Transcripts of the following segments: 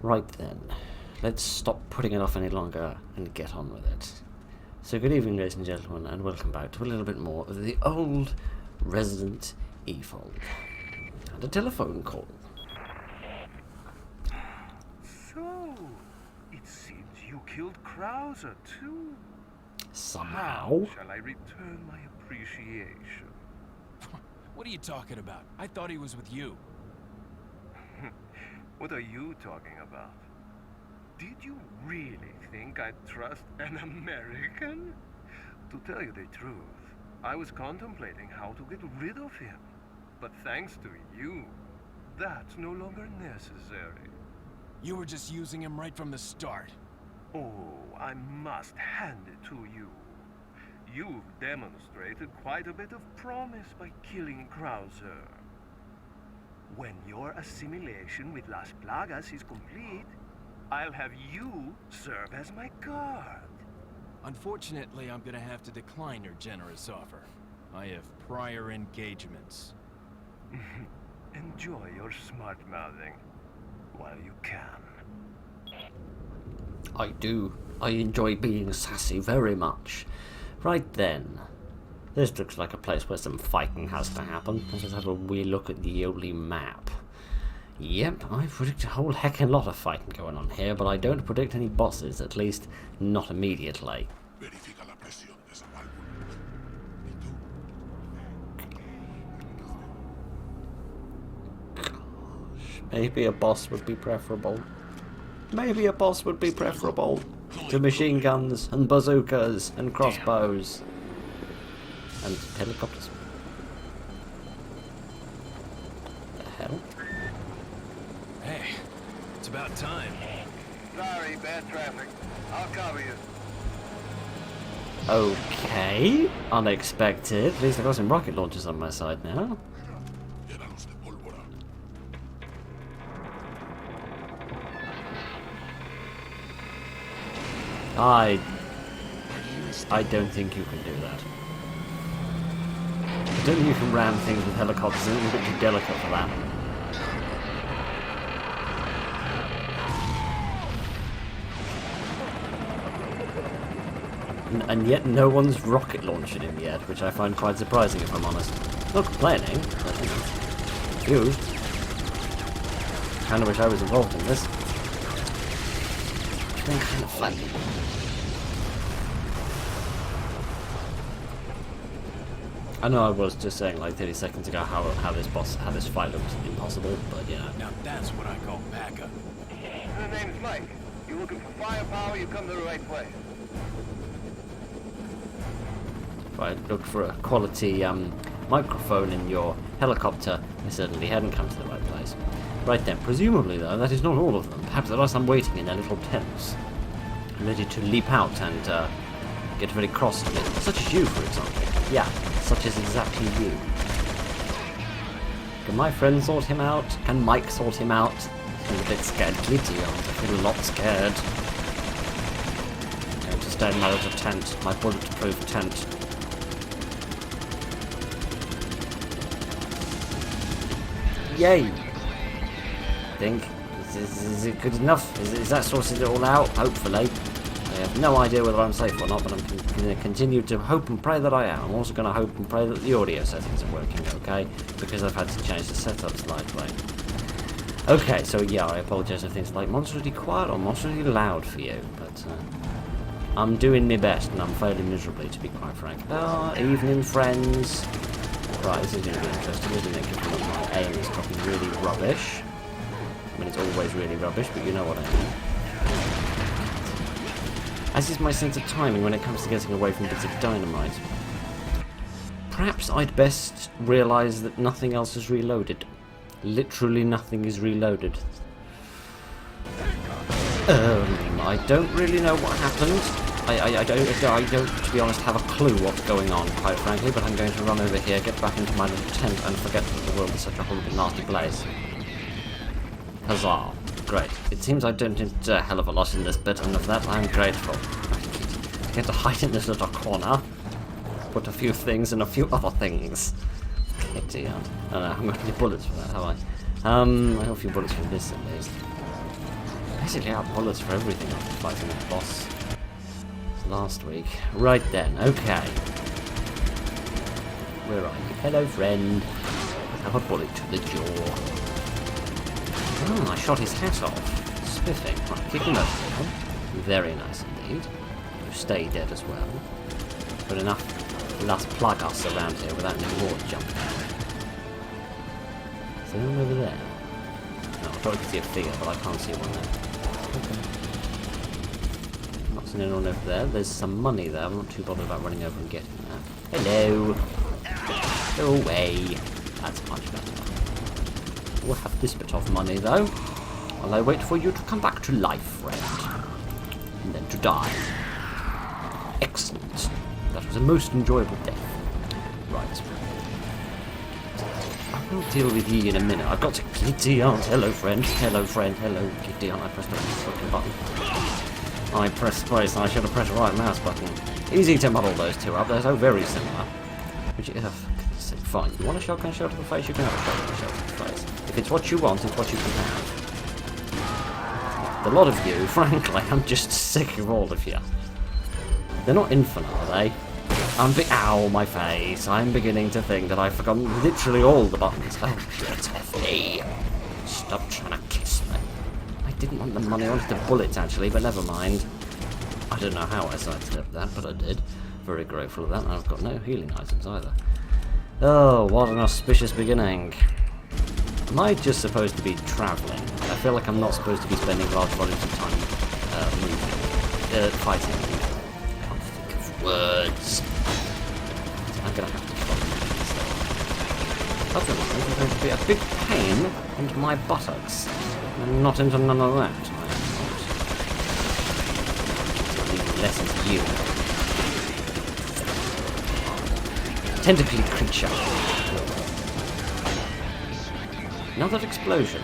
Right then, let's stop putting it off any longer and get on with it. So good evening, ladies and gentlemen, and welcome back to a little bit more of the old Resident Evil. And a telephone call. So, it seems you killed Krauser too. Somehow. How shall I return my appreciation? What are you talking about? I thought he was with you. What are you talking about? Did you really think I'd trust an American? To tell you the truth, I was contemplating how to get rid of him. But thanks to you, that's no longer necessary. You were just using him right from the start. Oh, I must hand it to you. You've demonstrated quite a bit of promise by killing Krauser. When your assimilation with Las Plagas is complete, I'll have you serve as my guard. Unfortunately, I'm gonna have to decline your generous offer. I have prior engagements. Enjoy your smart-mouthing while you can. I do. I enjoy being sassy very much. Right then. This looks like a place where some fighting has to happen. Let's just have a wee look at the only map. Yep, I predict a whole heckin' lot of fighting going on here, but I don't predict any bosses, at least not immediately. Gosh, maybe a boss would be preferable. Maybe a boss would be preferable to machine guns and bazookas and crossbows. And helicopters. The hell? Hey, it's about time. Sorry, bad traffic. I'll cover you. Okay. Unexpected. At least I've got some rocket launchers on my side now. I don't think you can do that. I don't think you can ram things with helicopters. It's a little bit too delicate for that. And yet no one's rocket launching him yet, which I find quite surprising if I'm honest. Not complaining, but confused. Kinda wish I was involved in this. It's been kind of fun. I know I was just saying like 30 seconds ago how this fight looked impossible, but yeah. Now that's what I call backup. The name's Mike. You looking for firepower, you come to the right place. If I looked for a quality microphone in your helicopter, I certainly hadn't come to the right place. Right then, presumably though, that is not all of them. Perhaps there are some waiting in their little tents, ready to leap out and get very cross on it. Such as you, for example. Yeah, such as exactly you. Can my friend sort him out? Can Mike sort him out? I'm a bit scared. Giddy, I feel a lot scared. I'm going to stay in my little tent, my bulletproof tent. Yay! I think. Is it good enough? Is that sorted it all out? Hopefully. I have no idea whether I'm safe or not, but I'm going to continue to hope and pray that I am. I'm also going to hope and pray that the audio settings are working okay, because I've had to change the setup slightly. Okay, so yeah, I apologise if things like monstrously quiet or monstrously loud for you, but I'm doing my best and I'm failing miserably, to be quite frank. Evening, friends. Right, this is going to be interesting, isn't it? Given that my aim is probably really rubbish. I mean, it's always really rubbish, but you know what I mean. As is my sense of timing when it comes to getting away from bits of dynamite. Perhaps I'd best realise that nothing else is reloaded. Literally nothing is reloaded. I don't really know what happened. I don't, to be honest, have a clue what's going on, quite frankly, but I'm going to run over here, get back into my little tent, and forget that the world is such a horrible, nasty place. Huzzah. Great. It seems I don't need a hell of a lot in this bit, and of that I'm grateful. I get to hide in this little corner, put a few things and a few other things. Okay, dear. I don't know, I'm going to need bullets for that, have I? I have a few bullets for this, at least. basically out of bullets for everything after fighting that boss last week. Right then, okay. Where are you? Hello, friend. Have a bullet to the jaw. Oh, I shot his hat off. Spiffing. Right, kick him over now. Very nice indeed. You stay dead as well. Good enough. Let us plug us around here without any more jumping out. Is there anyone over there? No, I thought I could see a figure, but I can't see one there. Okay. Not seeing anyone over there. There's some money there. I'm not too bothered about running over and getting that. Hello! Go away. That's much better. We'll have this bit of money, though, while I wait for you to come back to life, friend. And then to die. Excellent. That was a most enjoyable death. Right. I will deal with you in a minute. I've got to giddy on. Hello, friend. Hello, friend. Hello, giddy on. I pressed the fucking button. I pressed space. I should have pressed the right mouse button. Easy to muddle those two up. They're so very similar. Which is fine. You want a shotgun shell to the face? You can have a shotgun shell to the face. If it's what you want, it's what you can have. The lot of you, frankly, I'm just sick of all of you. They're not infinite, are they? Ow, my face. I'm beginning to think that I've forgotten literally all the buttons. Oh, shit, Effie. Stop trying to kiss me. I didn't want the money, I wanted the bullets, actually, but never mind. I don't know how I sidestepped that, but I did. Very grateful of that, and I've got no healing items either. Oh, what an auspicious beginning. Am I just supposed to be travelling? I feel like I'm not supposed to be spending large volumes of time fighting. I can't think of words. I'm going to have to follow this. Otherwise, I'm going to be a big pain into my buttocks. And not into none of that. I'll leave a lesson to you. Tentacly creature. Another explosion.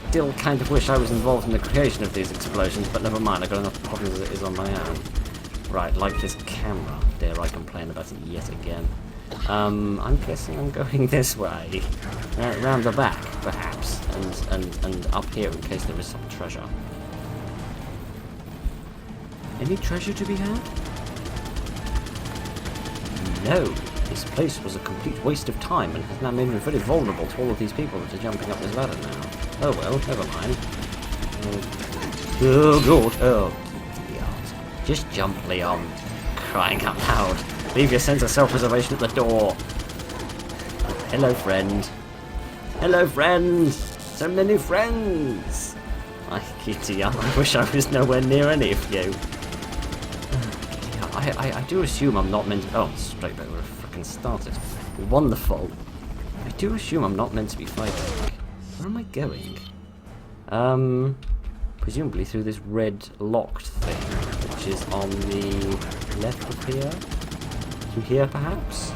Still kind of wish I was involved in the creation of these explosions, but never mind, I've got enough problems as it is on my own. Right, like this camera. Dare I complain about it yet again. I'm guessing I'm going this way. Round the back, perhaps. And up here in case there is some treasure. Any treasure to be had? No, this place was a complete waste of time and has now made me very vulnerable to all of these people that are jumping up this ladder now. Oh well, never mind. Oh god, oh Leon. Just jump, Leon. Crying out loud. Leave your sense of self-preservation at the door. Hello, friend. Hello, friend. So many friends. I giddy up. I wish I was nowhere near any of you. I do assume I'm not meant to... Oh, straight back where I frickin' started. Wonderful. I do assume I'm not meant to be fighting. Where am I going? Presumably through this red locked thing, which is on the left of here? Through here, perhaps?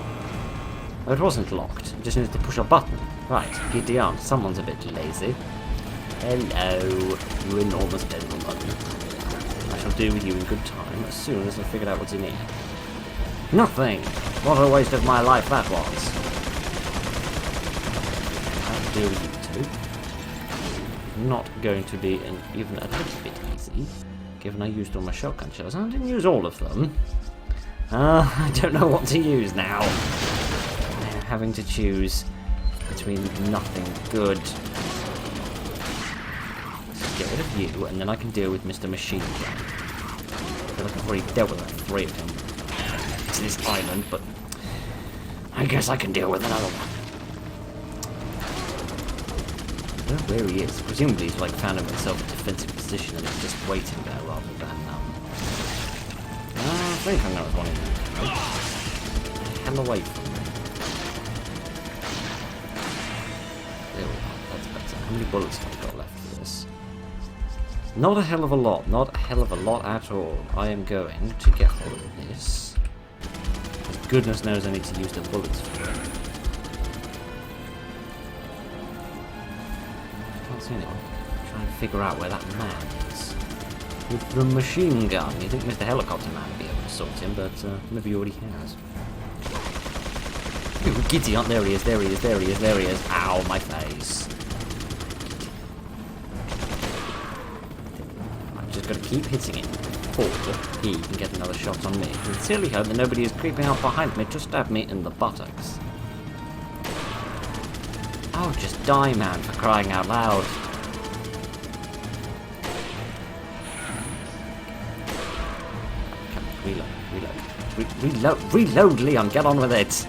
Oh, it wasn't locked. I just needed to push a button. Right, giddy on. Someone's a bit lazy. Hello, you enormous gentleman. I shall deal with you in good time, as soon as I've figured out what's in here. Nothing! What a waste of my life that was! I'll deal with you two. Not going to be even a little bit easy, given I used all my shotgun shells. I didn't use all of them. I don't know what to use now. I'm having to choose between nothing good. Get rid of you, and then I can deal with Mr. Machine Gun. I feel like I've already dealt with like 3 of them to this island, but I guess I can deal with another one. I don't know where he is. Presumably he's like found himself a defensive position and he's just waiting there rather than I think I know what one of them. Right? Hell away from me. There we are, that's better. How many bullets have I got left for this? Not a hell of a lot, not a hell of a lot at all. I am going to get hold of this. Goodness knows I need to use the bullets for it. I can't see anyone. I'm trying to figure out where that man is. With the machine gun. You think Mr. Helicopter Man would be able to sort him, but maybe he already has. Ooh, giddy on. There he is, there he is, there he is, there he is. Ow, my face. got to keep hitting it before he can get another shot on me. I sincerely hope that nobody is creeping up behind me to stab me in the buttocks. Oh, just die, man, for crying out loud. Come on, reload, Leon, get on with it.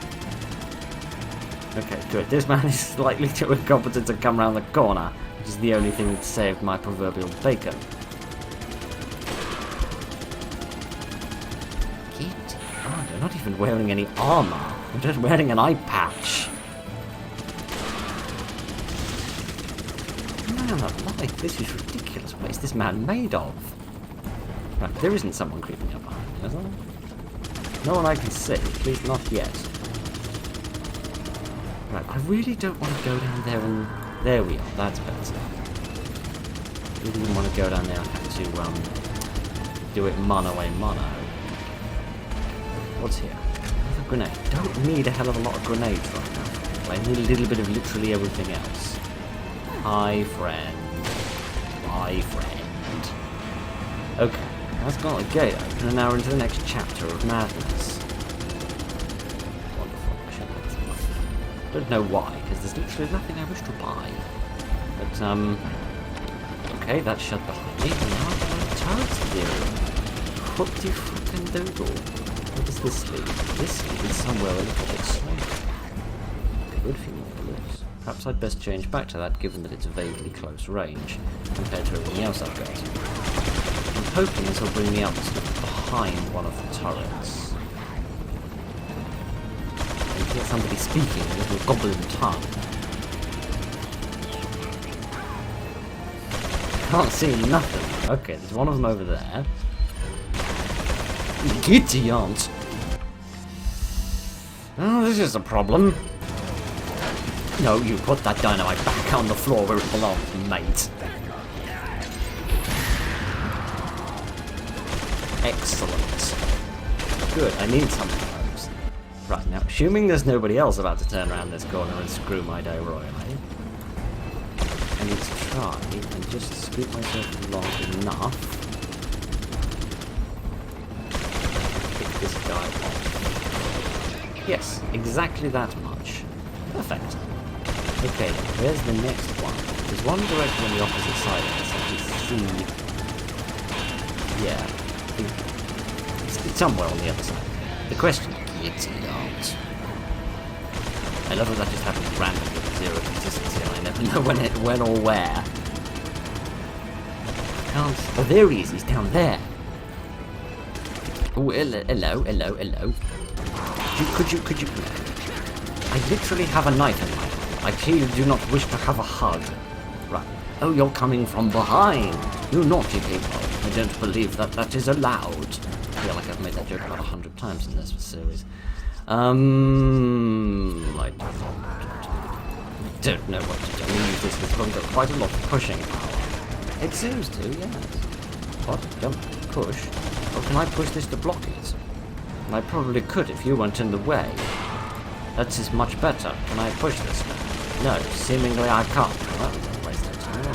Okay, good. This man is slightly too incompetent to come around the corner, which is the only thing that saved my proverbial bacon. Oh, they're not even wearing any armor. They're just wearing an eye patch. Man alive, this is ridiculous. What is this man made of? Right, there isn't someone creeping up behind me, is there? No one I can see, at least not yet. Right, I really don't want to go down there and... There we are, that's better. I really wouldn't want to go down there and have to, do it mono a mono. What's here? Another grenade. Don't need a hell of a lot of grenades right now. I need a little bit of literally everything else. Hi, friend. My friend. Okay, that's got a gate open, and now we're into the next chapter of madness. Wonderful. I should have some money. Don't know why, because there's literally nothing I wish to buy. But, okay, that's shut behind me, and now I've got a turret theory. What do you fucking doodle? Where does this lead? This leads somewhere a little bit smoky. Good few more bullets. Perhaps I'd best change back to that, given that it's vaguely close range, compared to everything else I've got. I'm hoping this will bring me up sort of behind one of the turrets. And hear somebody speaking in a little goblin tongue. Can't see nothing. Okay, there's one of them over there. Giddy aunt. Oh, this is a problem. No, you put that dynamite back on the floor where it belongs, mate. Excellent. Good, I need some of those. Right, now, assuming there's nobody else about to turn around this corner and screw my day royally, I need to try and just scoop myself long enough. Pick this guy off. Yes, exactly that much. Perfect. Okay, where's the next one? There's one directly on the opposite side of this. I can see... Yeah. It's somewhere on the other side. The question is, I love that just happens randomly with zero consistency and I never know when or where. Can't... Oh, there he is. He's down there. Oh, hello. Could you... I literally have a knife in my hand. I clearly do not wish to have a hug. Right. Oh, you're coming from behind. You naughty people. I don't believe that is allowed. I feel like I've made that joke about 100 times in this series. I don't know what to do. I'm going to use this because I've got quite a lot of pushing power. It seems to, yes. What? Don't push? Or can I push this to block it? And I probably could if you weren't in the way. That is much better. Can I push this now? No, seemingly I can't. Well, that was a waste of time.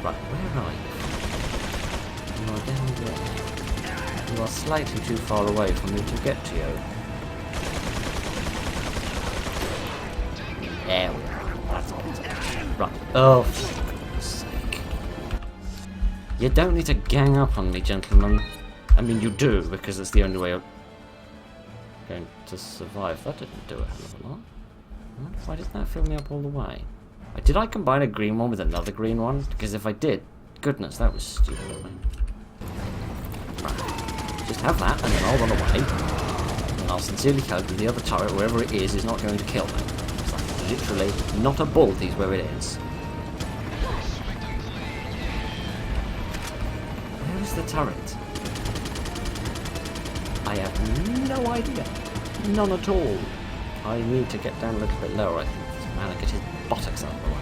Right, where are you? You are down there. You are slightly too far away for me to get to you. There we are. That's better. Right. Oh, for goodness sake. You don't need to gang up on me, gentlemen. I mean, you do, because it's the only way of going to survive. That didn't do a hell of a lot. Why didn't that fill me up all the way? Did I combine a green one with another green one? Because if I did, goodness, that was stupid of me. Right. Just have that, and then I'll run away. And I'll sincerely hope that the other turret, wherever it is not going to kill me. It's like literally not a baldy's where it is. Where is the turret? I have no idea. None at all. I need to get down a little bit lower, I think. This man will get his buttocks out of the way.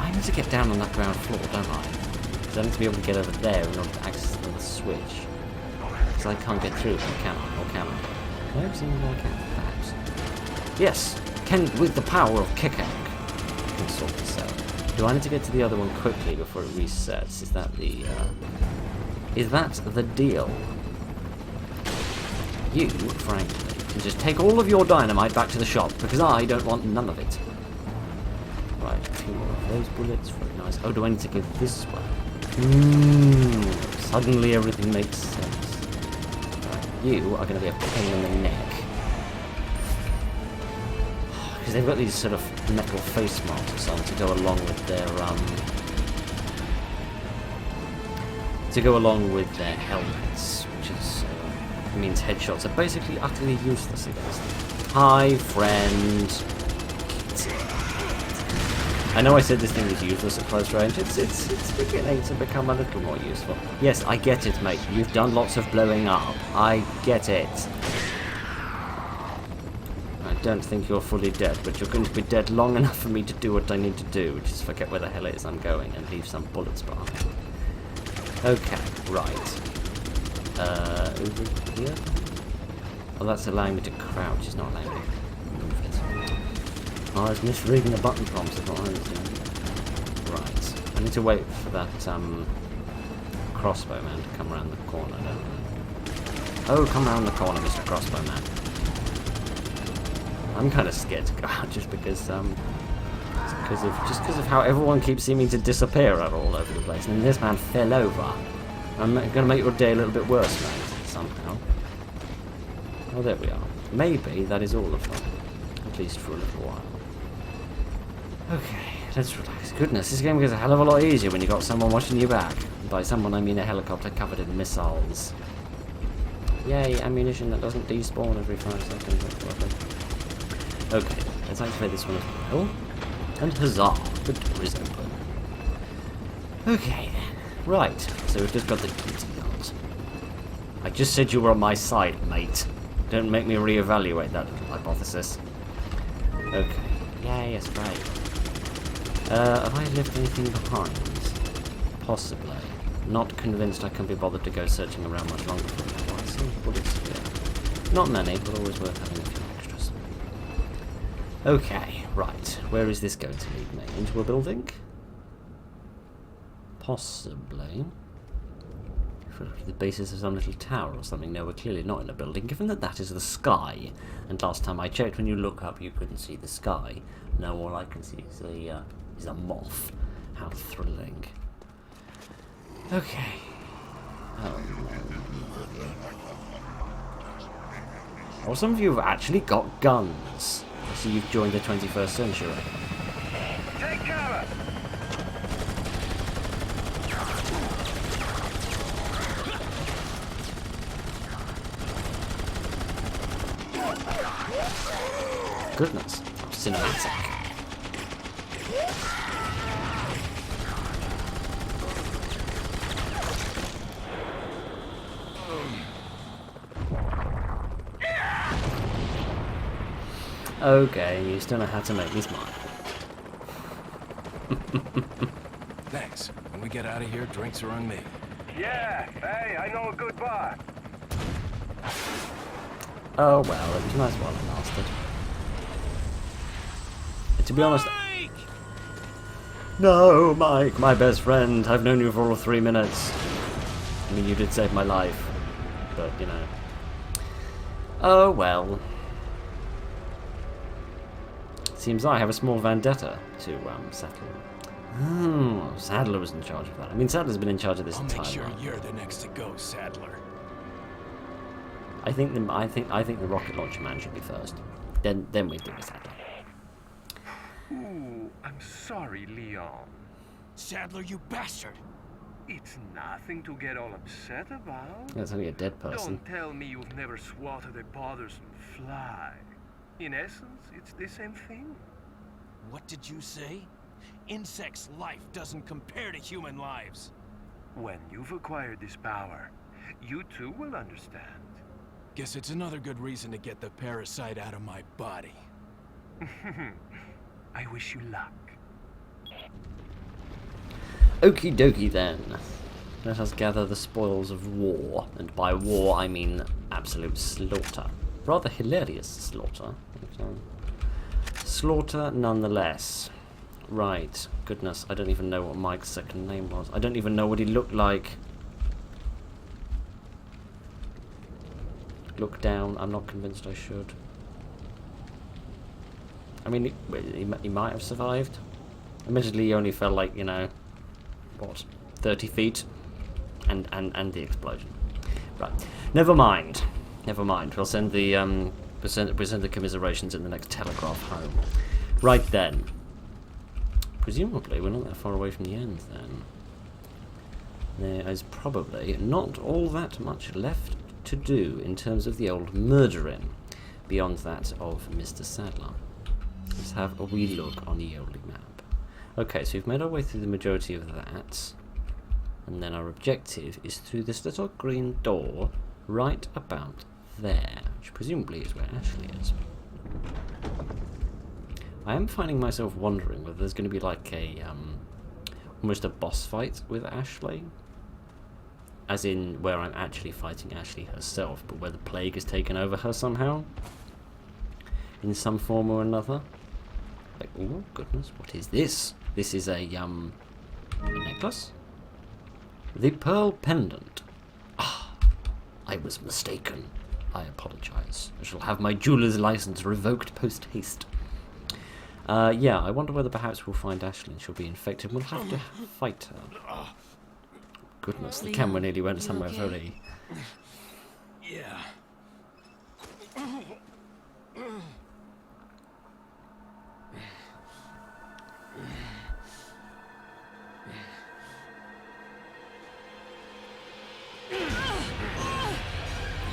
I need to get down on that ground floor, don't I? Because I need to be able to get over there in order to access the switch. Because I can't get through them, can I? Or can I? No, seemingly I can, perhaps. Yes, can with the power of kicking. I can sort this out. Do I need to get to the other one quickly before it resets? Is that the deal? You, frankly, can just take all of your dynamite back to the shop, because I don't want none of it. Right, 2 more of those bullets. Very nice. Oh, do I need to go this way? Suddenly everything makes sense. Right, you are going to be a pain in the neck. Because they've got these sort of metal face masks on to go along with their helmets, which is means headshots are basically utterly useless against them. Hi, friend. I know I said this thing was useless at close range. It's beginning to become a little more useful. Yes, I get it, mate. You've done lots of blowing up. I get it. I don't think you're fully dead, but you're going to be dead long enough for me to do what I need to do, which is forget where the hell it is I'm going and leave some bullets behind. Okay, right. Over here? Oh, that's allowing me to crouch. It's not allowing me to move it. Oh, I was misreading the button prompts. Is what I was doing. Right. I need to wait for that crossbow man to come around the corner, don't I? Oh, come around the corner, Mr. Crossbow Man. I'm kind of scared to go out just because of how everyone keeps seeming to disappear all over the place. And this man fell over. I'm going to make your day a little bit worse, mate, somehow. Oh, there we are. Maybe that is all of them. At least for a little while. Okay, let's relax. Goodness, this game gets a hell of a lot easier when you've got someone watching your back. And by someone, I mean a helicopter covered in missiles. Yay, ammunition that doesn't despawn every 5 seconds. That's lovely. Okay, let's activate this one as well. And huzzah, the door is open. Okay then. Right, so we've just got the duty guards. I just said you were on my side, mate. Don't make me reevaluate that little hypothesis. Okay. Yay, that's great. Have I left anything behind? Possibly. Not convinced I can be bothered to go searching around much longer for them. I see bullets here. Not many, but always worth having a few extras. Okay, right. Where is this going to lead me? Into a building? Possibly. The basis of some little tower or something. No, we're clearly not in a building, given that that is the sky. And last time I checked, when you look up, you couldn't see the sky. No, all I can see is a moth. How thrilling. Okay. Oh, well, some of you have actually got guns. So you've joined the 21st century. Take cover! Goodness, cinematic. Okay, you still know how to make me smile. Thanks. When we get out of here, drinks are on me. Yeah, hey, I know a good bar. Oh well, it was nice while it lasted. To be honest... No, Mike, my best friend. I've known you for all 3 minutes. I mean, you did save my life. But, you know... Oh well. Seems I have a small vendetta to settle. Oh, Sadler was in charge of that. I mean, Sadler's been in charge of this entire I'll make sure time. you're the next to go, Sadler. I think the rocket launcher man should be first. Then we do the Sadler. Ooh, I'm sorry, Leon. Sadler, you bastard! It's nothing to get all upset about. That's only a dead person. Don't tell me you've never swatted a bothersome fly. In essence, it's the same thing. What did you say? Insects' life doesn't compare to human lives. When you've acquired this power, you too will understand. Guess it's another good reason to get the parasite out of my body. I wish you luck. Okie dokie then. Let us gather the spoils of war. And by war I mean absolute slaughter. Rather hilarious slaughter. Slaughter nonetheless. Right. Goodness, I don't even know what Mike's second name was. I don't even know what he looked like. Look down. I'm not convinced I should. I mean, he might have survived. Admittedly, he only fell like, you know, what, 30 feet? And the explosion. Right. Never mind. Never mind. We'll send the we'll send the commiserations in the next telegraph home. Right then. Presumably we're not that far away from the end then. There is probably not all that much left to do in terms of the old murdering, beyond that of Mr. Sadler. Let's have a wee look on the old map. Okay, so we've made our way through the majority of that, and then our objective is through this little green door right about there, which presumably is where Ashley is. I am finding myself wondering whether there's going to be like a almost a boss fight with Ashley, as in where I'm actually fighting Ashley herself, but where the plague has taken over her somehow, in some form or another. Like, oh goodness, what is this? This is a necklace? The pearl pendant. Ah, I was mistaken. I apologize. I shall have my jeweler's license revoked post-haste. Yeah, I wonder whether perhaps we'll find Ashley and she'll be infected. We'll have to fight her. Goodness, the camera nearly went somewhere very... Yeah.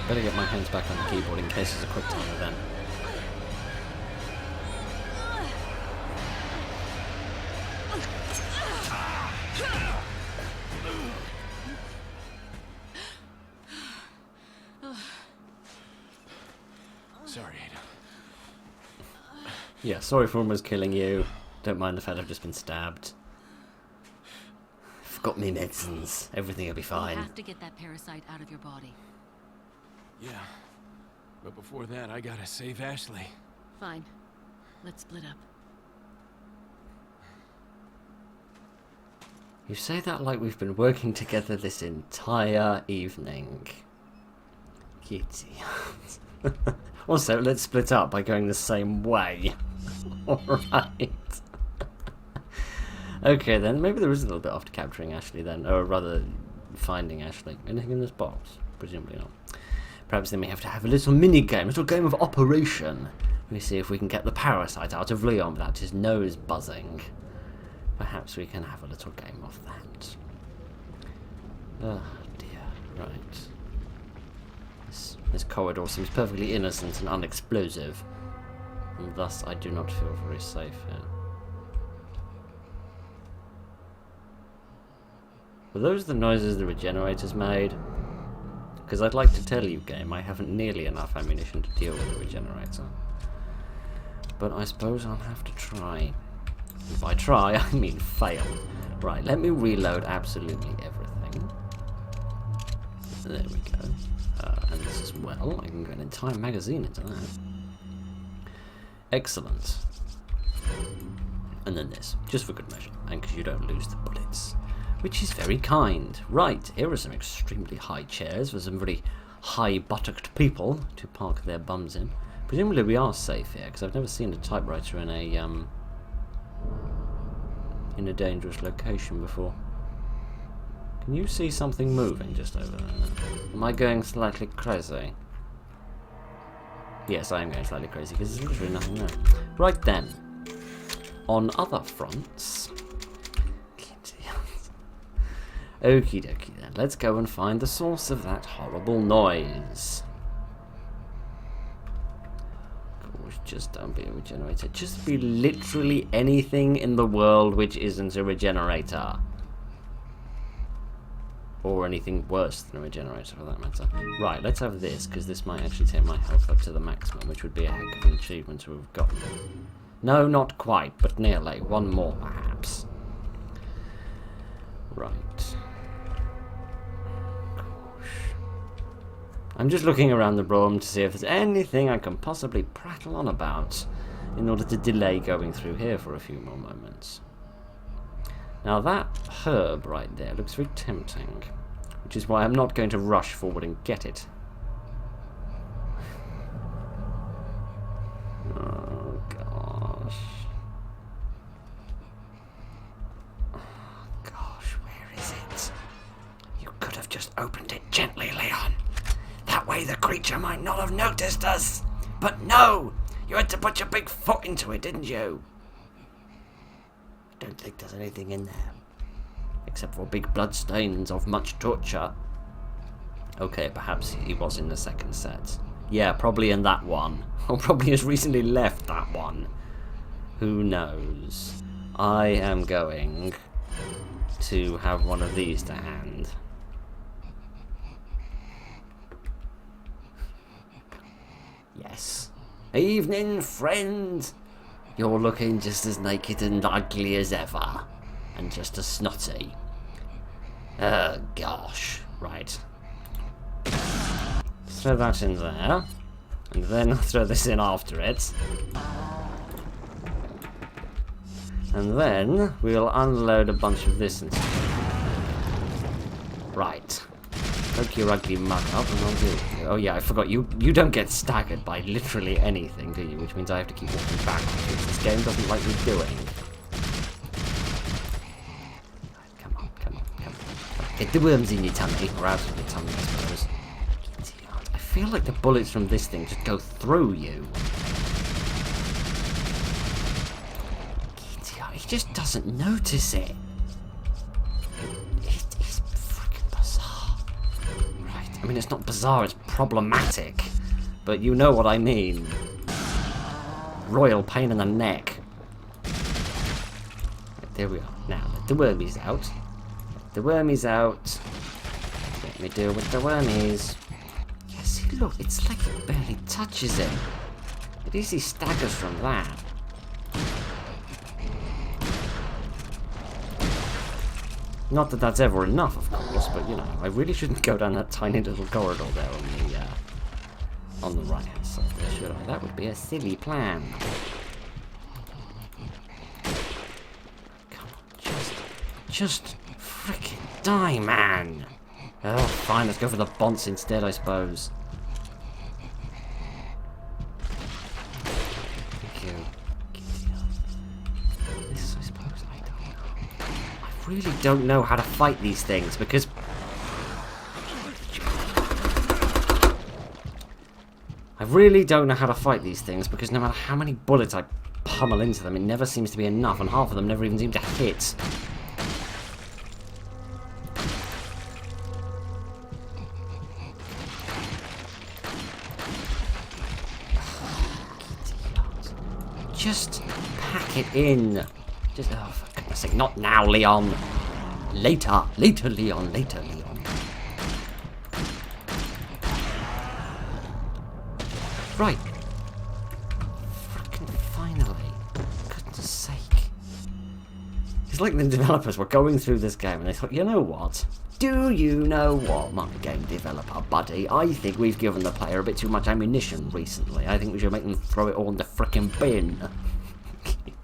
Better get my hands back on the keyboard in case there's a quick time event. Sorry, Ada. Yeah, sorry for almost killing you. Don't mind the fact I've just been stabbed. Forgot me medicines. Everything will be fine. You have to get that parasite out of your body. Yeah. But before that, I gotta save Ashley. Fine. Let's split up. You say that like we've been working together this entire evening. Kitty. Also, let's split up by going the same way. Alright. Okay then, maybe there is a little bit after capturing Ashley then, or rather, finding Ashley. Anything in this box? Presumably not. Perhaps then we have to have a little mini-game, a little game of operation. Let me see if we can get the parasite out of Leon without his nose buzzing. Perhaps we can have a little game of that. Oh dear, right. This corridor seems perfectly innocent and unexplosive, and thus I do not feel very safe here. Were those the noises the regenerators made? Because I'd like to tell you, game, I haven't nearly enough ammunition to deal with the regenerator. But I suppose I'll have to try. If I try, I mean fail. Right, let me reload absolutely everything. There we go. And this as well. I can get an entire magazine into that. Excellent. And then this, just for good measure, and because you don't lose the bullets. Which is very kind. Right, here are some extremely high chairs for some very high-buttocked people to park their bums in. Presumably we are safe here, because I've never seen a typewriter in a dangerous location before. Can you see something moving just over there? Am I going slightly crazy? Yes, I am going slightly crazy, because there's literally nothing there. Right then. On other fronts... Okie dokie then, let's go and find the source of that horrible noise. Gosh, just don't be a regenerator. Just be literally anything in the world which isn't a regenerator. Or anything worse than a regenerator for that matter. Right, let's have this, because this might actually take my health up to the maximum, which would be a heck of an achievement to have gotten. No, not quite, but nearly. One more, perhaps. Right. I'm just looking around the room to see if there's anything I can possibly prattle on about. in order to delay going through here for a few more moments. Now that herb right there looks very tempting, which is why I'm not going to rush forward and get it. Oh gosh. Oh gosh, where is it? You could have just opened it gently, Leon. That way the creature might not have noticed us. But no! You had to put your big foot into it, didn't you? I don't think there's anything in there. Except for big bloodstains of much torture. Okay, perhaps he was in the second set. Yeah, probably in that one. Or probably has recently left that one. Who knows? I am going to have one of these to hand. Yes. Evening, friend. You're looking just as naked and ugly as ever. And just as snotty. Oh, gosh. Right. Throw that in there. And then I'll throw this in after it. And then we'll unload a bunch of this and right. Poke your ugly mug up and I'll do it. Oh yeah, I forgot. You don't get staggered by literally anything, do you? Which means I have to keep walking back, which this game doesn't like me doing. Come on. Get the worms in your tummy, or out of your tummy, I suppose. I feel like the bullets from this thing just go through you. He just doesn't notice it. It's freaking bizarre. Right, I mean, it's not bizarre, it's problematic. But you know what I mean. Royal pain in the neck. Right, there we are. Now, let the wormies out. Let the wormies out. Let me deal with the wormies. Yeah, see, look, it's like it barely touches him. It easily staggers from that. Not that that's ever enough, of course, but you know, I really shouldn't go down that tiny little corridor there on the right-hand side there, should I? That would be a silly plan. Come on, just frickin' die, man! Oh, fine, let's go for the bonce instead, I suppose. Thank you. This, I suppose, I don't know. I really don't know how to fight these things, because... no matter how many bullets I pummel into them, it never seems to be enough, and half of them never even seem to hit. Just pack it in. Just, oh, for goodness sake, not now, Leon. Later, Leon, later, Leon. Right. Frickin' finally. Goodness sake. It's like the developers were going through this game and they thought, you know what? Do you know what, my game developer buddy? I think we've given the player a bit too much ammunition recently. I think we should make them throw it all in the frickin' bin.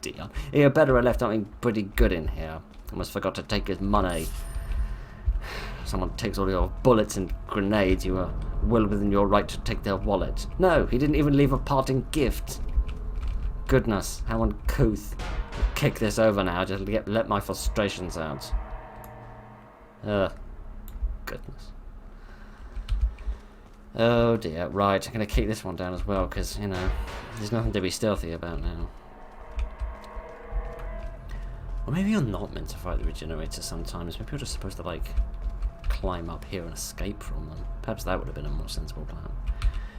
Dear. He had better have left something pretty good in here. Almost forgot to take his money. Someone takes all your bullets and grenades, you are well within your right to take their wallet. No, he didn't even leave a parting gift. Goodness, how uncouth. I'll kick this over now, just let my frustrations out. Goodness. Oh dear, right, I'm going to kick this one down as well, because, you know, there's nothing to be stealthy about now. Or maybe you're not meant to fight the regenerators sometimes. Maybe you're just supposed to, like, climb up here and escape from them. Perhaps that would have been a more sensible plan.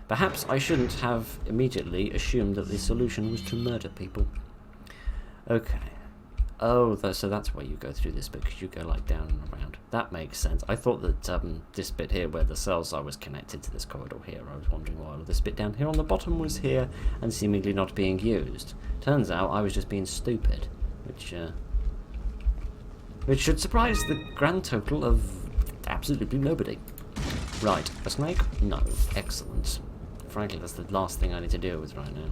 Perhaps I shouldn't have immediately assumed that the solution was to murder people. Okay. Oh, so that's why you go through this bit, because you go, like, down and around. That makes sense. I thought that this bit here where the cells are was connected to this corridor here. I was wondering why all this bit down here on the bottom was here and seemingly not being used. Turns out I was just being stupid, which should surprise the grand total of absolutely nobody. Right, a snake? No. Excellent. Frankly, that's the last thing I need to deal with right now.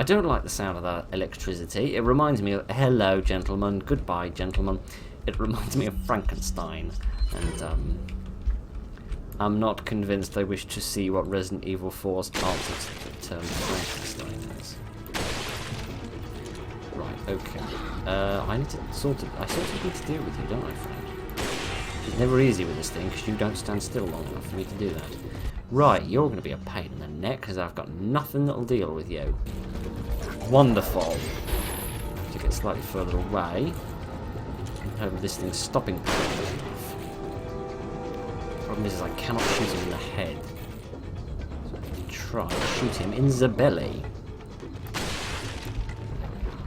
I don't like the sound of that electricity. It reminds me of... Hello, gentlemen. Goodbye, gentlemen. It reminds me of Frankenstein. And, I'm not convinced I wish to see what Resident Evil 4's altered term Frankenstein is. Right, okay. I need to I sort of need to deal with you, don't I, friend? It's never easy with this thing, because you don't stand still long enough for me to do that. Right, you're going to be a pain in the neck, because I've got nothing that'll deal with you. Wonderful. I have to get slightly further away. I hope this thing's stopping quickly enough. Problem is I cannot shoot him in the head. So I have to try to shoot him in the belly.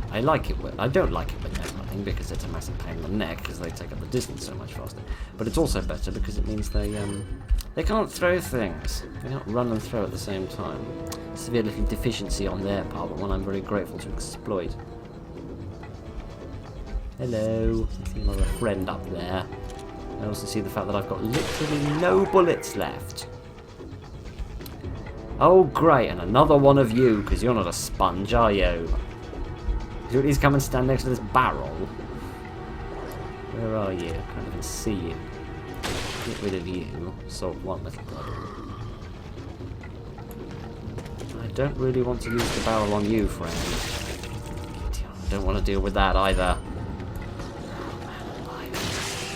I like it I don't like it when there's nothing, because it's a massive pain in the neck, because they take up the distance so much faster. But it's also better because it means they can't throw things. They can't run and throw at the same time. A severe little deficiency on their part, but one I'm very grateful to exploit. Hello. I see another friend up there. I also see the fact that I've got literally no bullets left. Oh great, and another one of you, because you're not a sponge, are you? You at least come and stand next to this barrel. Where are you? I can't even see you. Get rid of you. Solve one little problem. I don't really want to use the barrel on you, friend. I don't want to deal with that either.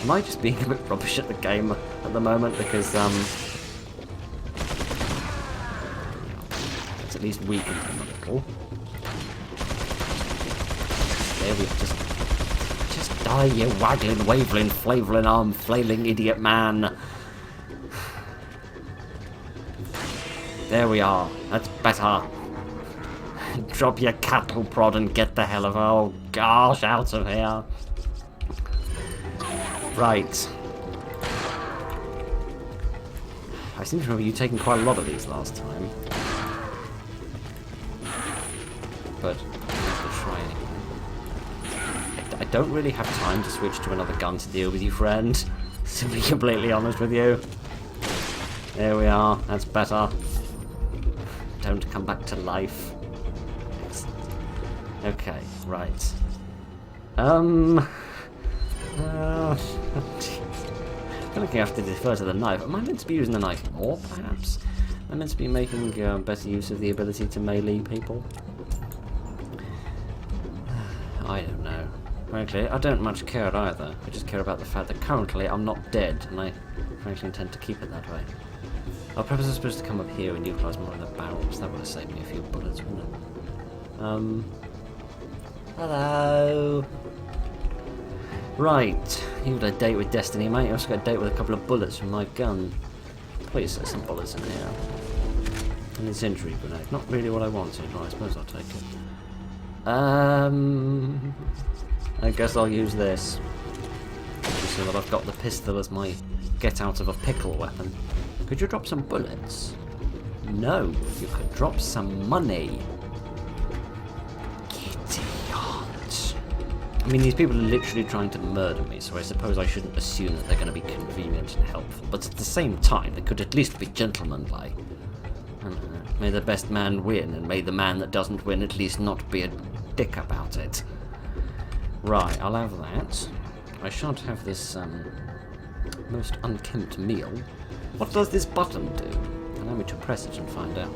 Am I just being a bit rubbish at the game at the moment? Because, it's at least weakened him a little. There we just die, you waggling, waveling, flaveling arm, flailing idiot man. There we are. That's better. Drop your cattle prod and get the hell of oh gosh out of here. Right. I seem to remember you taking quite a lot of these last time. But I'll try anyway. I don't really have time to switch to another gun to deal with you, friend. To be completely honest with you. There we are. That's better. Don't come back to life. Excellent. Okay, right. I feel like I have to defer to the knife. Am I meant to be using the knife more, perhaps? Am I meant to be making better use of the ability to melee people? I don't know. Frankly, I don't much care either. I just care about the fact that currently I'm not dead, and I frankly intend to keep it that way. Oh, perhaps I'm supposed to come up here and utilise more of the barrels. That would have saved me a few bullets, wouldn't it? Hello! Right, you got a date with Destiny, mate. You also got a date with a couple of bullets from my gun. Please set some bullets in here. And this injury grenade. Not really what I wanted, but I suppose I'll take it. I guess I'll use this. Just so that I've got the pistol as my get out of a pickle weapon. Could you drop some bullets? No, you could drop some money. I mean, these people are literally trying to murder me, so I suppose I shouldn't assume that they're going to be convenient and helpful. But at the same time, they could at least be gentlemanlike. I don't know. May the best man win, and may the man that doesn't win at least not be a dick about it. Right, I'll have that. I shan't have this, most unkempt meal. What does this button do? Allow me to press it and find out.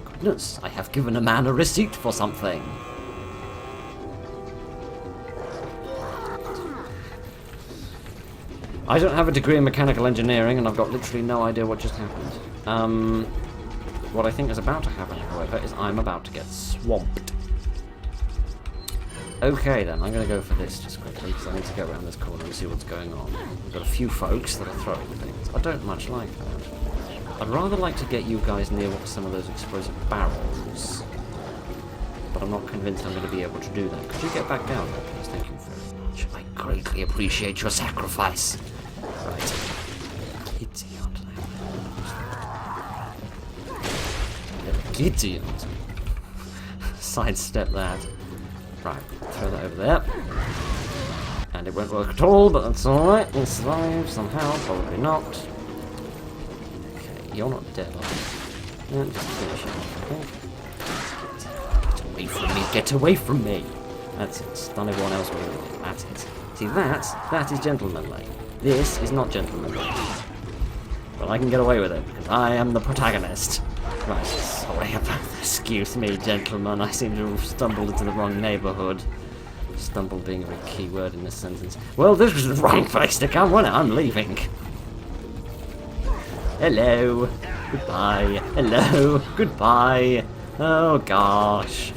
Goodness, I have given a man a receipt for something. I don't have a degree in mechanical engineering, and I've got literally no idea what just happened. What I think is about to happen, however, is I'm about to get swamped. Okay then, I'm going to go for this just quickly, because I need to go around this corner and see what's going on. We've got a few folks that are throwing things. I don't much like that. I'd rather like to get you guys near some of those explosive barrels. But I'm not convinced I'm going to be able to do that. Could you get back down there, please? Thank you very much. I greatly appreciate your sacrifice. Right. Idiot. Idiot. Sidestep that. Right, throw that over there. And it won't work at all, but that's alright. We'll survive somehow, probably not. Okay, you're not dead, are you? And just finish it off, I think. Get away from me, get away from me! That's it, stun everyone else with it. That's it. See, that is gentlemanly. This is not gentlemanly. But I can get away with it, because I am the protagonist. Right, sorry about that. Excuse me, gentlemen. I seem to have stumbled into the wrong neighbourhood. Stumbled being a very key word in this sentence. Well, this was the wrong place to come, wasn't it? I'm leaving. Hello. Goodbye. Hello. Goodbye. Oh, gosh.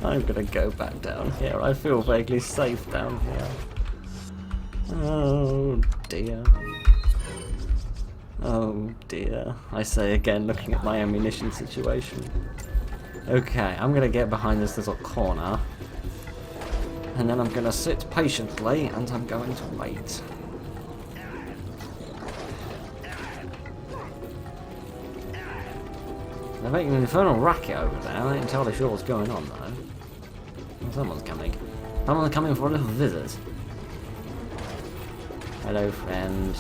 I'm gonna go back down here. I feel vaguely safe down here. Oh, dear. Oh dear, I say again, looking at my ammunition situation. Okay, I'm gonna get behind this little corner. And then I'm gonna sit patiently, and I'm going to wait. They're making an infernal racket over there. I ain't entirely sure what's going on, though. Someone's coming. Someone's coming for a little visit. Hello, friend.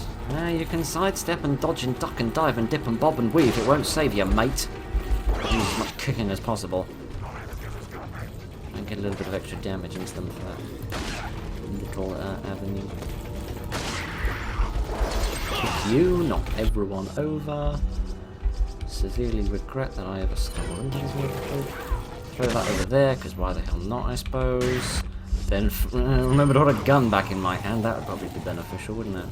You can sidestep and dodge and duck and dive and dip and bob and weave. It won't save you, mate. But use as much kicking as possible. And get a little bit of extra damage into them for that little avenue. Kick you, knock everyone over. Severely regret that I ever stumbled into this neighborhood. Throw that over there, because why the hell not, I suppose. Then remember to hold a gun back in my hand. That would probably be beneficial, wouldn't it?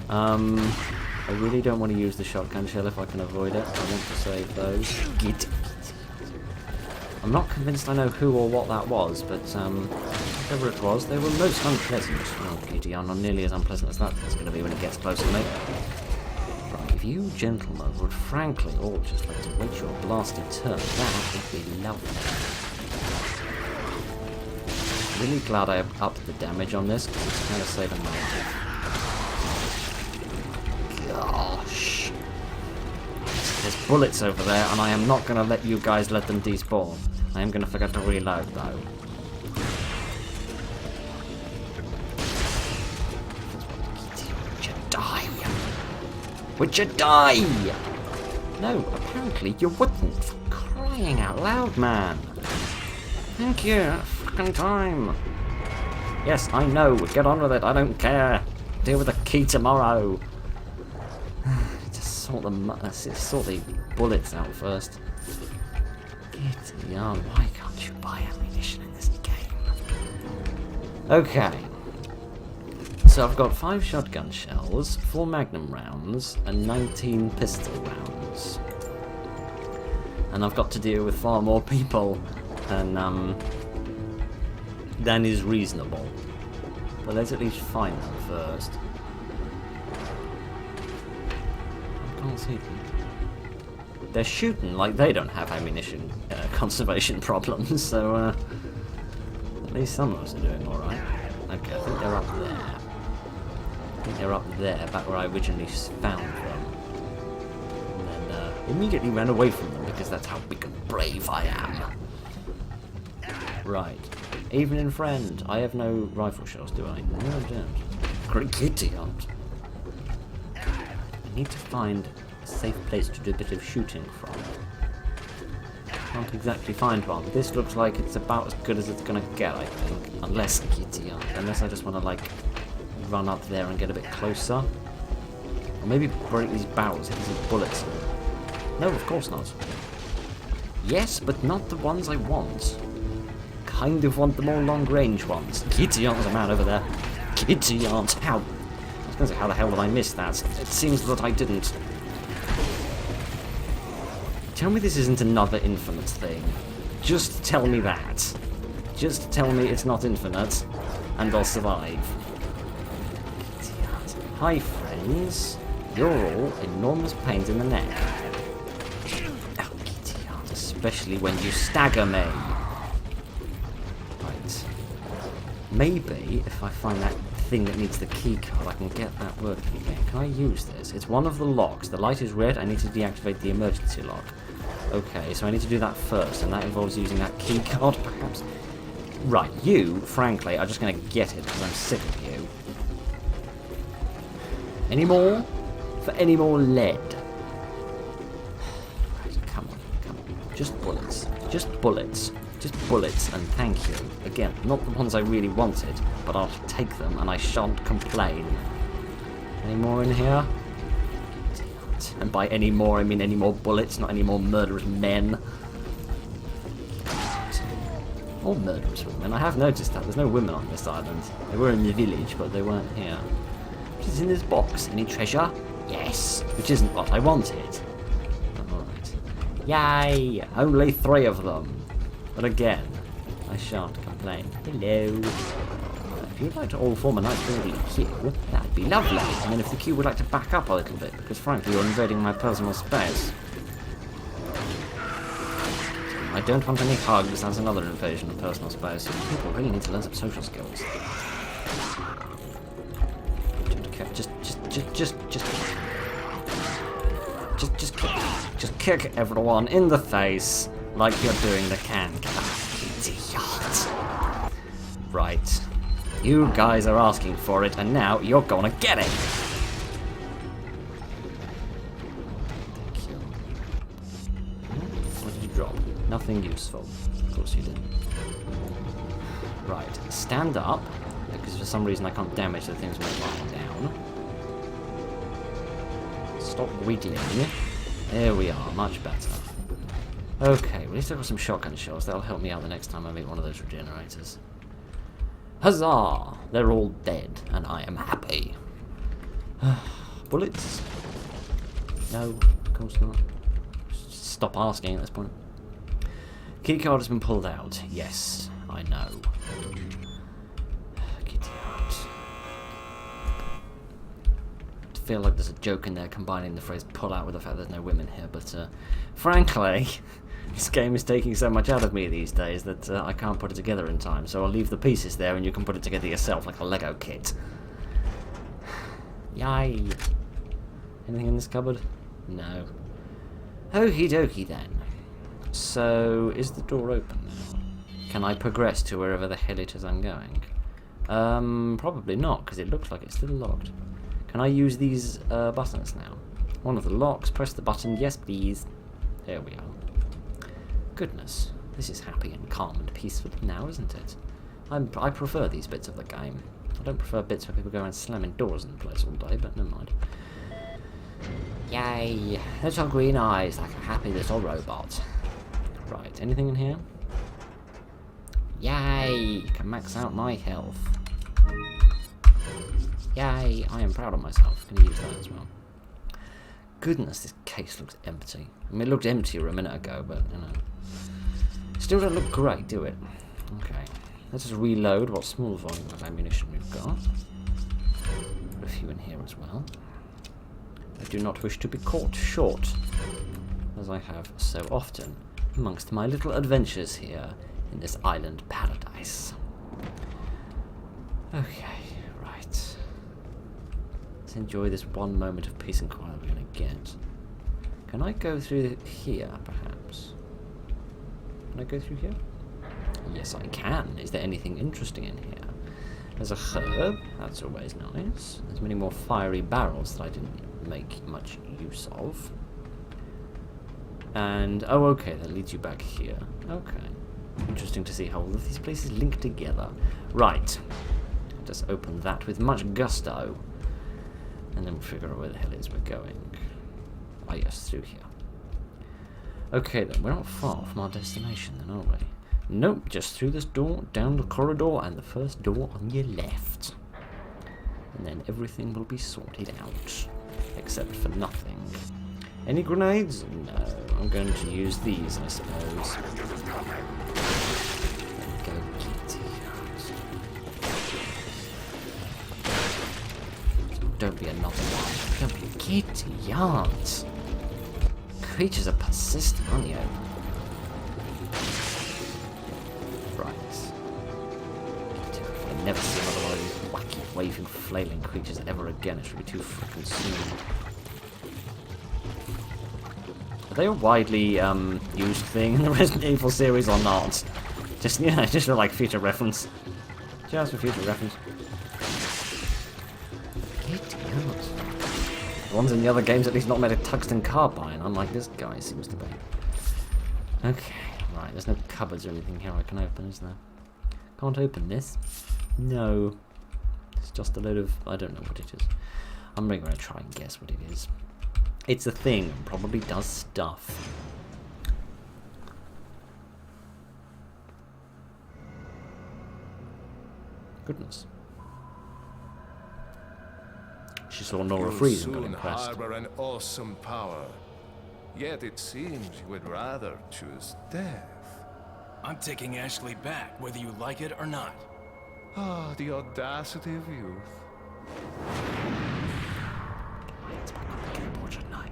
I really don't want to use the shotgun shell if I can avoid it. I want to save those. I'm not convinced I know who or what that was, but whatever it was, they were most unpleasant. Oh, giddy, I'm not nearly as unpleasant as that thing's going to be when it gets close to me. Right, if you gentlemen would frankly all just like to wait your blasted turn, that would be lovely. Really glad I upped the damage on this, because it's kind of saving my life. Gosh. There's bullets over there, and I am not going to let you guys let them despawn. I am going to forget to reload, though. Would you die? Would you die? No, apparently you wouldn't. For crying out loud, man. Thank you. Fucking time. Yes, I know. Get on with it. I don't care. Deal with the key tomorrow. Just sort the bullets out first. Get young. Why can't you buy ammunition in this game? Okay. So I've got 5 shotgun shells, 4 magnum rounds, and 19 pistol rounds. And I've got to deal with far more people than is reasonable. But let's at least find them first. I can't see them. They're shooting like they don't have ammunition conservation problems, so at least some of us are doing alright. Okay, I think they're up there. I think they're up there, back where I originally found them. And then immediately ran away from them because that's how big and brave I am. Right. Evening friend. I have no rifle shells, do I? No, I don't. Great idiot. I need to find a safe place to do a bit of shooting from. Can't exactly find one. This looks like it's about as good as it's gonna get, I think. Unless I just want to like run up there and get a bit closer. Or maybe break these barrels, hit these with bullets. No, of course not. Yes, but not the ones I want. Kind of want the more long-range ones. Gideon's a man over there. Gideon, how? I was going to say, how the hell did I miss that? It seems that I didn't. Tell me this isn't another infinite thing. Just tell me that. Just tell me it's not infinite, and I'll survive. Gideon. Hi, friends. You're all enormous pains in the neck. Oh, Gideon, especially when you stagger me. Maybe, if I find that thing that needs the key card, I can get that working again. Can I use this? It's one of the locks. The light is red. I need to deactivate the emergency lock. Okay, so I need to do that first, and that involves using that key card, perhaps. Right, you, frankly, are just going to get it because I'm sick of you. Any more? for any more lead. Right, come on. Just bullets. Just bullets. Just bullets, and thank you. Again, not the ones I really wanted, but I'll take them, and I shan't complain. Any more in here? And by any more, I mean any more bullets, not any more murderous men. Or murderous women. I have noticed that. There's no women on this island. They were in the village, but they weren't here. What is in this box? Any treasure? Yes. Which isn't what I wanted. Alright. Yay! Only 3 of them. But again, I shan't complain. Hello. If you'd like to all form a nice building queue, that'd be lovely. And then if the queue would like to back up a little bit, because frankly you're invading my personal space. I don't want any hugs, that's another invasion of personal space. People really need to learn some social skills. Just kick everyone in the face like you're doing the can. Idiot. Right. You guys are asking for it, and now you're gonna get it! Thank you. What did you drop? Nothing useful. Of course you did. Right. Stand up, because for some reason I can't damage the things when I lie down. Stop wiggling. There we are, much better. Okay, well, at least I've got some shotgun shells. That'll help me out the next time I meet one of those regenerators. Huzzah! They're all dead, and I am happy. Bullets? No, of course not. Stop asking at this point. Keycard has been pulled out. Yes, I know. Get out. I feel like there's a joke in there combining the phrase pull out with the fact there's no women here, but frankly, this game is taking so much out of me these days that I can't put it together in time, so I'll leave the pieces there and you can put it together yourself like a Lego kit. Yay! Anything in this cupboard? No. Okie dokie then. So, is the door open now? Can I progress to wherever the hell it is I'm going? Probably not, because it looks like it's still locked. Can I use these buttons now? One of the locks, press the button, yes please. There we are. Goodness, this is happy and calm and peaceful now, isn't it? I prefer these bits of the game. I don't prefer bits where people go around slamming doors in the place all day, but never mind. Yay! Little green eyes like a happy little robot. Right, anything in here? Yay! Can max out my health. Yay! I am proud of myself. Can use that as well. Goodness, this case looks empty. I mean, it looked emptier a minute ago, but, you know. Still don't look great, do it? Okay. Let's just reload what small volume of ammunition we've got. Put a few in here as well. I do not wish to be caught short, as I have so often amongst my little adventures here in this island paradise. Okay, right. Let's enjoy this one moment of peace and quiet we're going to get. Can I go through here, perhaps? Can I go through here? Yes, I can. Is there anything interesting in here? There's a herb. That's always nice. There's many more fiery barrels that I didn't make much use of. And, oh, okay, that leads you back here. Okay. Interesting to see how all of these places link together. Right. Just open that with much gusto. And then we'll figure out where the hell it is we're going. Ah, yes, through here. Okay, then, we're not far from our destination, then, are we? Nope, just through this door, down the corridor, and the first door on your left. And then everything will be sorted out. Except for nothing. Any grenades? No. I'm going to use these, I suppose. There we go, kitty. Don't be another one. Don't be a kitty yards. Creatures are persistent, aren't you? Right. I never see another one of these wacky, waving, flailing creatures ever again. It should be too freaking soon. Are they a widely used thing in the Resident Evil series or not? Just, yeah, just for like future reference. Just for future reference. Get out. The ones in the other games at least not made a tungsten carbine, unlike this guy seems to be. Okay, right, there's no cupboards or anything here I can open, is there? Can't open this. No. It's just a load of... I don't know what it is. I'm really going to try and guess what it is. It's a thing, and probably does stuff. Goodness. She saw Nora freeze and got impressed. Harbor an awesome power. Yet it seems you would rather choose death. I'm taking Ashley back, whether you like it or not. Ah, the audacity of youth. It's back on the keyboard, shouldn't I?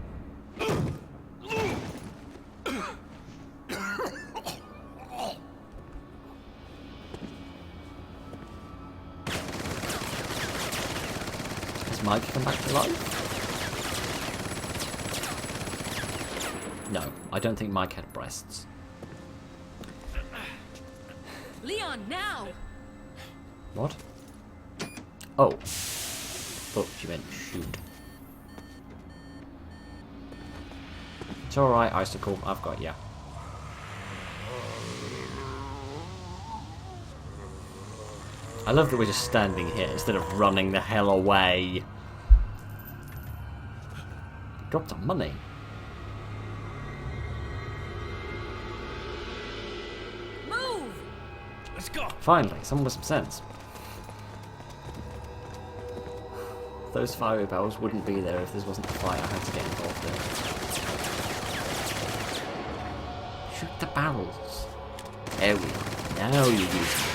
Has Mike come back to life? No, I don't think Mike had breasts. Leon, now! What? Oh. Thought she meant shoot. It's alright, Icicle. I've got ya. I love that we're just standing here instead of running the hell away. Dropped some money. Move! Let's go! Finally, someone with some sense. Those fiery barrels wouldn't be there if this wasn't the fight I had to get involved in. Shoot the barrels. There we are. Now you use it.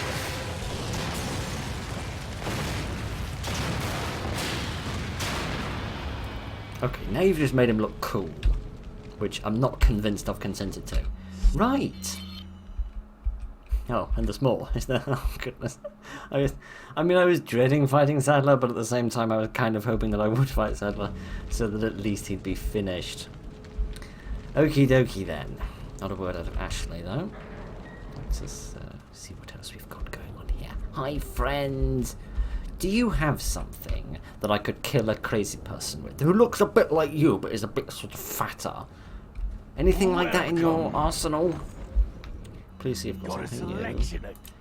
Okay, now you've just made him look cool. Which I'm not convinced I've consented to. Right! Oh, and there's more, is there? Oh, goodness. I mean, I was dreading fighting Sadler, but at the same time I was kind of hoping that I would fight Sadler, so that at least he'd be finished. Okie dokie then. Not a word out of Ashley, though. Let's just see what else we've got going on here. Hi, friends! Do you have something that I could kill a crazy person with, who looks a bit like you, but is a bit sort of fatter? Anything like that in your arsenal? Please see if you've got something new.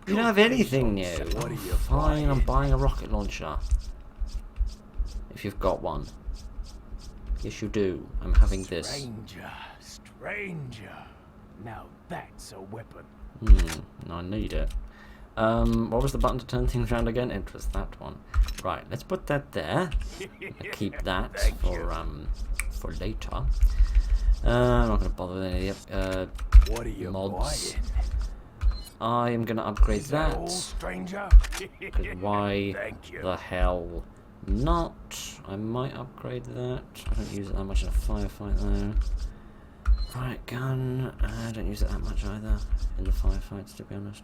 You don't have anything new. Fine, I'm buying a rocket launcher. If you've got one. Yes, you do. I'm having this. Stranger. Now that's a weapon. I need it. What was the button to turn things around again? It was that one. Right, let's put that there. I'll keep that for later. I'm not going to bother with any of the What are you mods. buying? I am going to upgrade Is that that. all, stranger? Because why Thank you. the hell not? I might upgrade that. I don't use it that much in a firefight though. Right, gun. I don't use it that much either in the firefights, to be honest.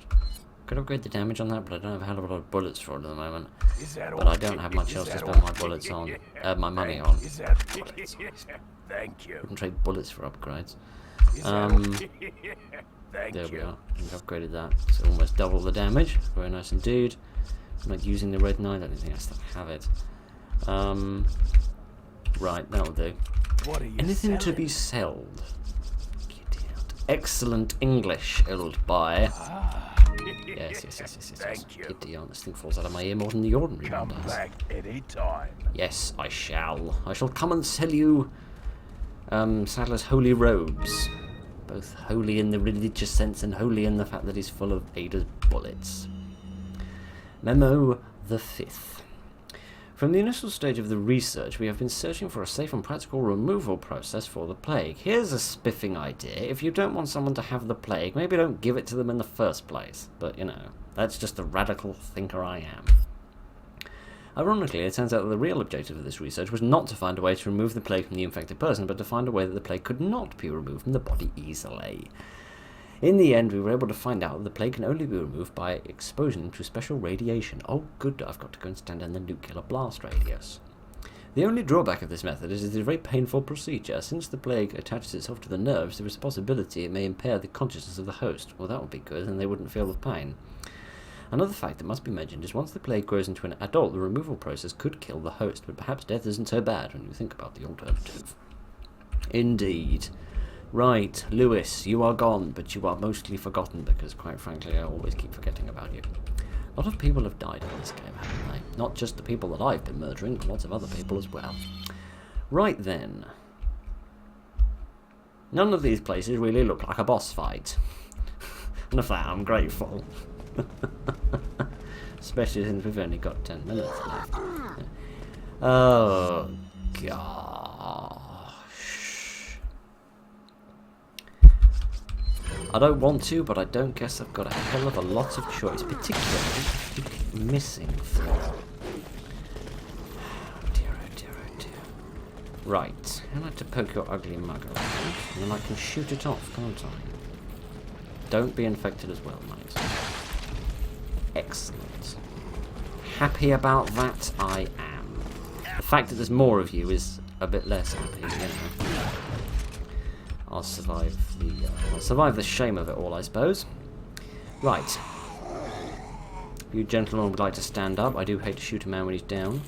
Could upgrade the damage on that, but I don't have a hell of a lot of bullets for it at the moment. Is that But all? I don't have much else to Is that spend all? my bullets on. My money on. Is that Bullets. Thank you. Wouldn't trade bullets for upgrades. Is that all? Thank There you. we are. We've upgraded that. So almost double the damage. Very nice indeed. I'm not using the red 9. I don't think I still have it. Right, that'll do. What are you Anything to selling? be sold? Excellent English, old boy. Yes. Thank you. Giddy on. This thing falls out of my ear more than the ordinary one Come does. back any time. Yes, I shall. I shall come and sell you Sadler's holy robes. Both holy in the religious sense and holy in the fact that he's full of Ada's bullets. Memo the 5th. From the initial stage of the research, we have been searching for a safe and practical removal process for the plague. Here's a spiffing idea. If you don't want someone to have the plague, maybe don't give it to them in the first place. But, you know, that's just the radical thinker I am. Ironically, it turns out that the real objective of this research was not to find a way to remove the plague from the infected person, but to find a way that the plague could not be removed from the body easily. In the end, we were able to find out that the plague can only be removed by exposing to special radiation. Oh, good, I've got to go and stand in the nuclear blast radius. The only drawback of this method is it is a very painful procedure. Since the plague attaches itself to the nerves, there is a possibility it may impair the consciousness of the host. Well, that would be good, and they wouldn't feel the pain. Another fact that must be mentioned is once the plague grows into an adult, the removal process could kill the host, but perhaps death isn't so bad when you think about the alternative. Indeed. Right, Lewis, you are gone, but you are mostly forgotten because, quite frankly, I always keep forgetting about you. A lot of people have died in this game, haven't they? Not just the people that I've been murdering, but lots of other people as well. Right then. None of these places really look like a boss fight. And for that I'm grateful. Especially since we've only got 10 minutes left. Oh, gosh. I don't want to, but I don't guess I've got a hell of a lot of choice, particularly missing floor. Oh dear, oh dear, oh dear. Right, I like to poke your ugly mug around, and then I can shoot it off, can't I? Don't be infected as well, mate. Excellent. Happy about that, I am. The fact that there's more of you is a bit less happy, you know. I'll survive the shame of it all, I suppose. Right. You gentlemen would like to stand up. I do hate to shoot a man when he's down.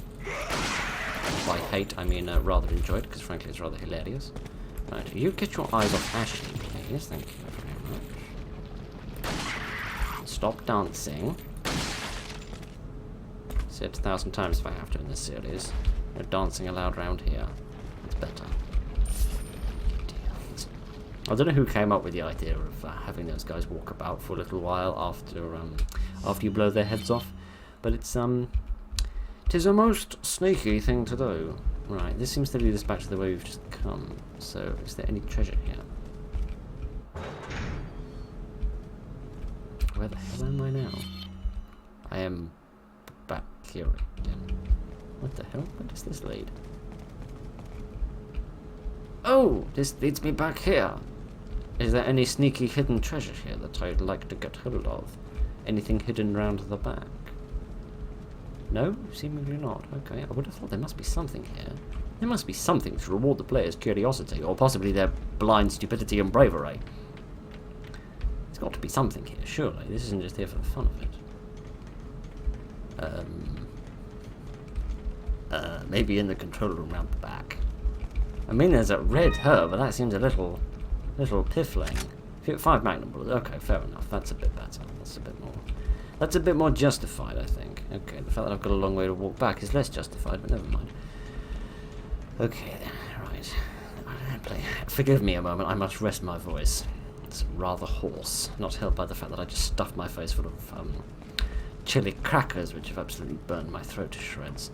By hate, I mean rather enjoy it, because frankly it's rather hilarious. Right, you get your eyes off Ashley, please. Thank you very much. Stop dancing. Say it 1,000 times if I have to in this series. No dancing allowed around here. It's better. I don't know who came up with the idea of having those guys walk about for a little while after you blow their heads off, but it's tis a most sneaky thing to do. Right, this seems to lead us back to the way we've just come. So, is there any treasure here? Where the hell am I now? I am back here again. What the hell? Where does this lead? Oh, this leads me back here. Is there any sneaky hidden treasure here that I'd like to get hold of? Anything hidden round the back? No? Seemingly not. Okay, I would have thought there must be something here. There must be something to reward the player's curiosity, or possibly their blind stupidity and bravery. There's got to be something here, surely. This isn't just here for the fun of it. Maybe in the control room round the back. I mean, there's a red herb, but that seems a little piffling. 5 magnum bullets. Okay, fair enough. That's a bit better. That's a bit more justified, I think. Okay, the fact that I've got a long way to walk back is less justified, but never mind. Okay then, right. Forgive me a moment. I must rest my voice. It's rather hoarse. Not helped by the fact that I just stuffed my face full of chili crackers, which have absolutely burned my throat to shreds.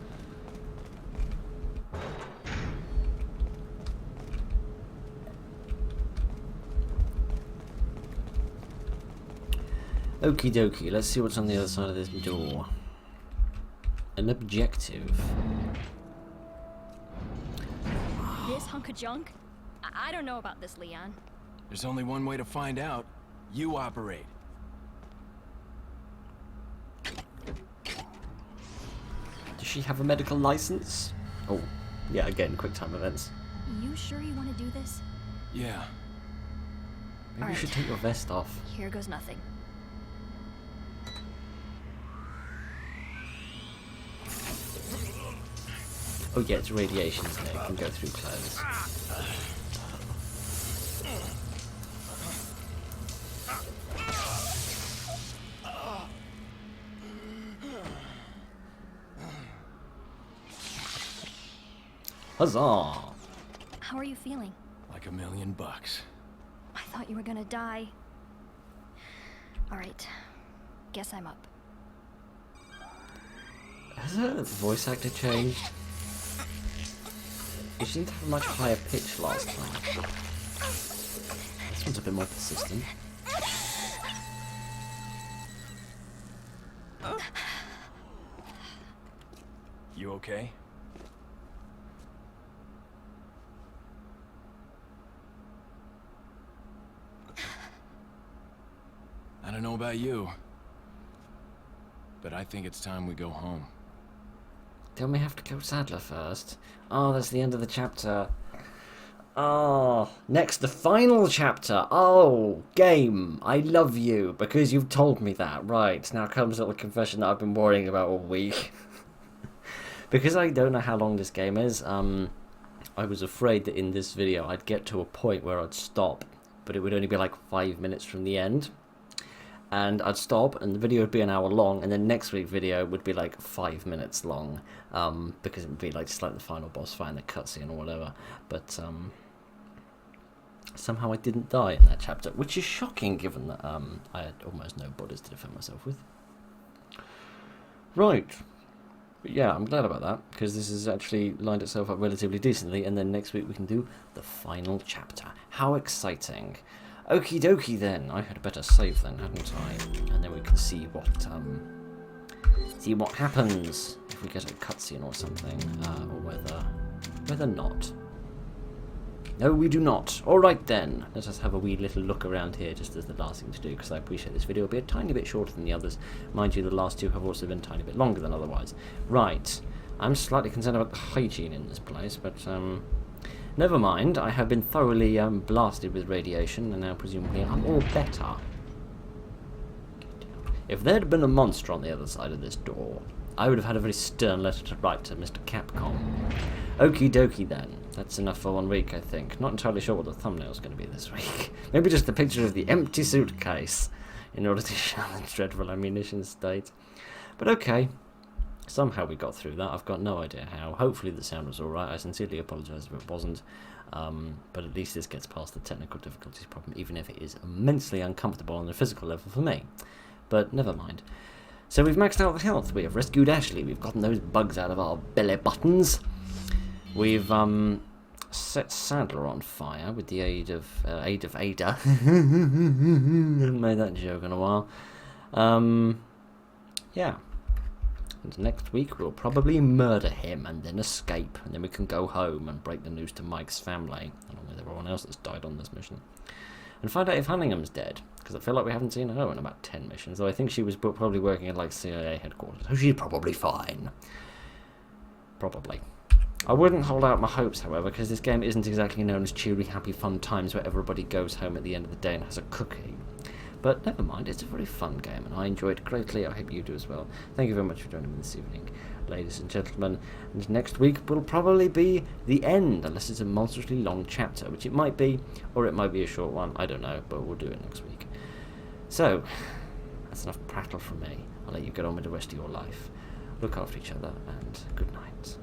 Okie dokie, let's see what's on the other side of this door. An objective. This hunk of junk? I don't know about this, Leon. There's only one way to find out. You operate. Does she have a medical license? Oh, yeah, again, quick time events. You sure you want to do this? Yeah. Maybe you should take your vest off. Here goes nothing. Oh yeah, it's radiation, isn't it? It can go through clothes. Huzzah! How are you feeling? Like $1,000,000. I thought you were gonna die. Alright. Guess I'm up. Has her voice actor changed? It seemed to have a much higher pitch last time. This one's a bit more persistent. You okay? I don't know about you, but I think it's time we go home. Don't we have to kill Sadler first? Oh, that's the end of the chapter. Oh, next, the final chapter. Oh, game, I love you because you've told me that. Right, now comes a little confession that I've been worrying about all week. Because I don't know how long this game is, I was afraid that in this video I'd get to a point where I'd stop, but it would only be like 5 minutes from the end. And I'd stop, and the video would be an hour long, and then next week's video would be like 5 minutes long, because it would be like just like the final boss fight and the cutscene or whatever. But somehow I didn't die in that chapter, which is shocking given that I had almost no bodies to defend myself with. Right. But yeah, I'm glad about that, because this has actually lined itself up relatively decently, and then next week we can do the final chapter. How exciting. Okie dokie then. I had better save then, hadn't I? And then we can see what happens if we get a cutscene or something, or whether not. No, we do not. Alright then, let us have a wee little look around here just as the last thing to do, because I appreciate this video will be a tiny bit shorter than the others. Mind you, the last two have also been a tiny bit longer than otherwise. Right, I'm slightly concerned about the hygiene in this place, but never mind. I have been thoroughly blasted with radiation, and now presumably I'm all better. If there had been a monster on the other side of this door, I would have had a very stern letter to write to Mr. Capcom. Okie dokie then. That's enough for 1 week, I think. Not entirely sure what the thumbnail's going to be this week. Maybe just a picture of the empty suitcase in order to show the dreadful ammunition state. But okay. Somehow we got through that. I've got no idea how. Hopefully the sound was alright. I sincerely apologise if it wasn't. But at least this gets past the technical difficulties problem, even if it is immensely uncomfortable on a physical level for me. But never mind. So we've maxed out the health. We have rescued Ashley. We've gotten those bugs out of our belly buttons. We've set Sadler on fire with the aid of Ada. Haven't made that joke in a while. Yeah. And next week we'll probably murder him and then escape, and then we can go home and break the news to Mike's family, along with everyone else that's died on this mission. And find out if Hanningham's dead, because I feel like we haven't seen her in about 10 missions, though I think she was probably working at like CIA headquarters, so she's probably fine. Probably. I wouldn't hold out my hopes, however, because this game isn't exactly known as cheery, happy, fun times where everybody goes home at the end of the day and has a cookie. But never mind, it's a very fun game, and I enjoyed it greatly. I hope you do as well. Thank you very much for joining me this evening, ladies and gentlemen. And next week will probably be the end, unless it's a monstrously long chapter, which it might be, or it might be a short one. I don't know, but we'll do it next week. So, that's enough prattle from me. I'll let you get on with the rest of your life. Look after each other, and good night.